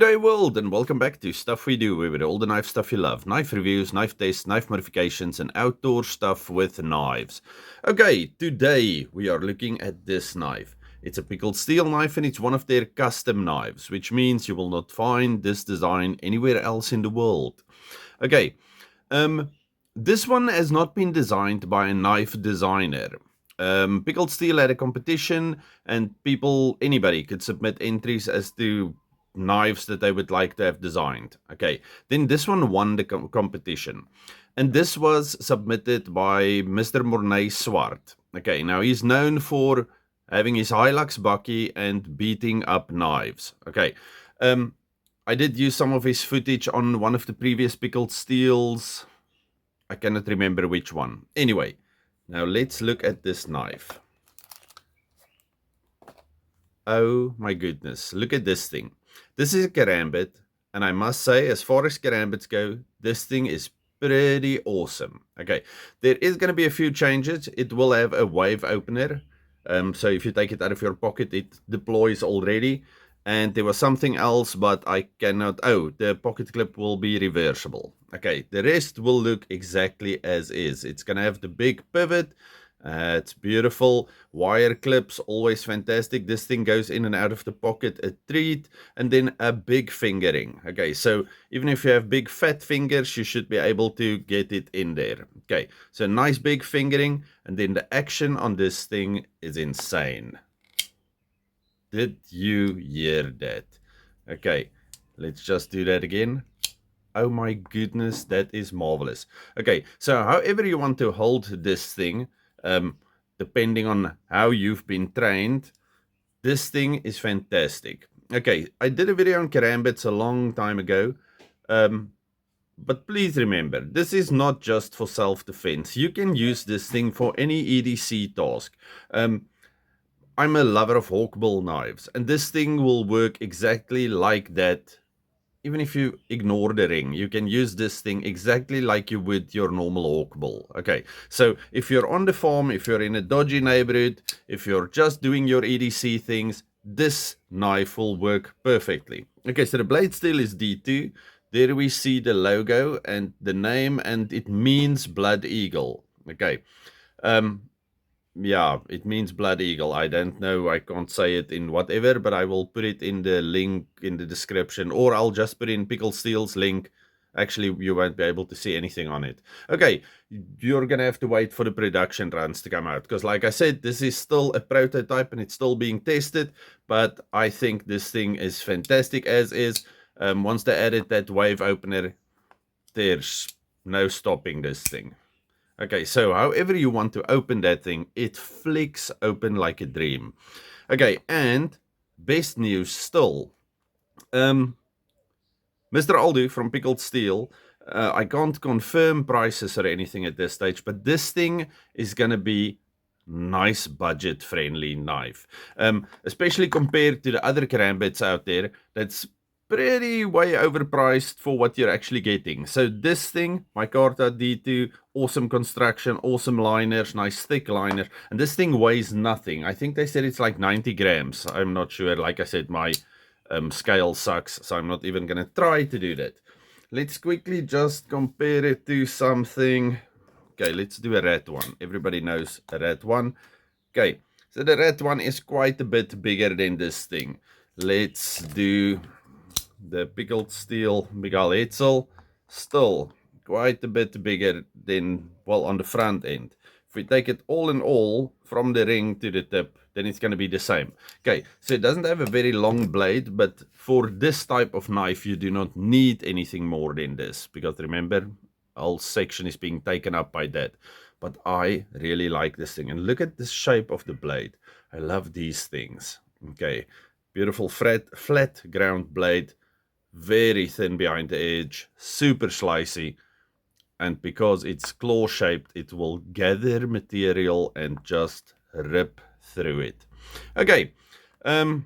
G'day world and welcome back to Stuff We Do, where we do all the knife stuff you love. Knife reviews, knife tests, knife modifications and outdoor stuff with knives. Okay, today we are looking at this knife. It's a pickled steel knife and it's one of their custom knives, which means you will not find this design anywhere else in the world. Okay, this one has not been designed by a knife designer. Pickled Steel had a competition and anybody could submit entries as to knives that they would like to have designed. Okay, then this one won the competition. And this was submitted by Mr. Mornè Swart. Okay, now he's known for having his Hilux bucky and beating up knives. Okay, I did use some of his footage on one of the previous Pickled Steels. I cannot remember which one. Anyway, now let's look at this knife. Oh my goodness, look at this thing. This is a Karambit, and I must say, as far as Karambits go, this thing is pretty awesome. Okay, there is going to be a few changes. It will have a wave opener, so if you take it out of your pocket, it deploys already. And there was something else, but I cannot. Oh, the pocket clip will be reversible. Okay, the rest will look exactly as is. It's going to have the big pivot. It's beautiful. Wire clips, always fantastic. This thing goes in and out of the pocket, a treat. And then a big fingering. Okay, so even if you have big fat fingers, you should be able to get it in there. Okay, so nice big fingering. And then the action on this thing is insane. Did you hear that? Okay, let's just do that again. Oh my goodness, that is marvelous. Okay, so however you want to hold this thing, depending on how you've been trained, this thing is fantastic. Okay, I did a video on Karambits a long time ago, but please remember, this is not just for self-defense. You can use this thing for any EDC task. I'm a lover of hawkbill knives, and this thing will work exactly like that. Even if you ignore the ring, you can use this thing exactly like you would your normal hawkbill. Okay, so if you're on the farm, if you're in a dodgy neighborhood, if you're just doing your EDC things, this knife will work perfectly. Okay, so the blade steel is D2. There we see the logo and the name, and it means Blood Eagle. Okay, yeah, it means Blood Eagle. I don't know, I can't say it in whatever, but I will put it in the link in the description, or I'll just put in Pickled Steel's link. Actually, you won't be able to see anything on it. Okay, you're gonna have to wait for the production runs to come out, because like I said, this is still a prototype and it's still being tested, but I think this thing is fantastic as is. Once they added that wave opener, there's no stopping this thing. Okay, so however you want to open that thing, it flicks open like a dream. Okay, and best news still. Mr. Aldo from Pickled Steel, I can't confirm prices or anything at this stage, but this thing is going to be nice budget friendly knife. Especially compared to the other Karambits out there, that's pretty way overpriced for what you're actually getting. So this thing, Micarta D2, awesome construction, awesome liners, nice thick liner, and this thing weighs nothing. I think they said it's like 90 grams. I'm not sure. Like I said, my scale sucks, so I'm not even gonna try to do that. Let's quickly just compare it to something. Okay, let's do a red one. Everybody knows a red one. Okay, so the red one is quite a bit bigger than this thing. Let's do the Pickled Steel Miguel Hetzel, still quite a bit bigger than, well, on the front end. If we take it all in all, from the ring to the tip, then it's going to be the same. Okay, so it doesn't have a very long blade, but for this type of knife, you do not need anything more than this, because remember, whole section is being taken up by that. But I really like this thing, and look at the shape of the blade. I love these things. Okay, beautiful flat ground blade, very thin behind the edge, super slicey, and because it's claw shaped, it will gather material and just rip through it. Okay, actually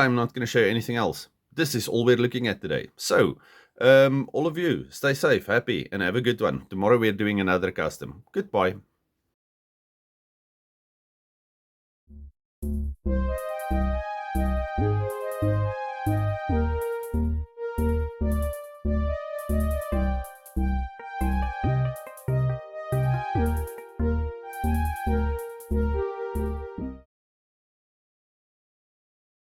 I'm not going to show you anything else. This is all we're looking at today. So all of you, stay safe, happy, and have a good one. Tomorrow we're doing another custom. Goodbye.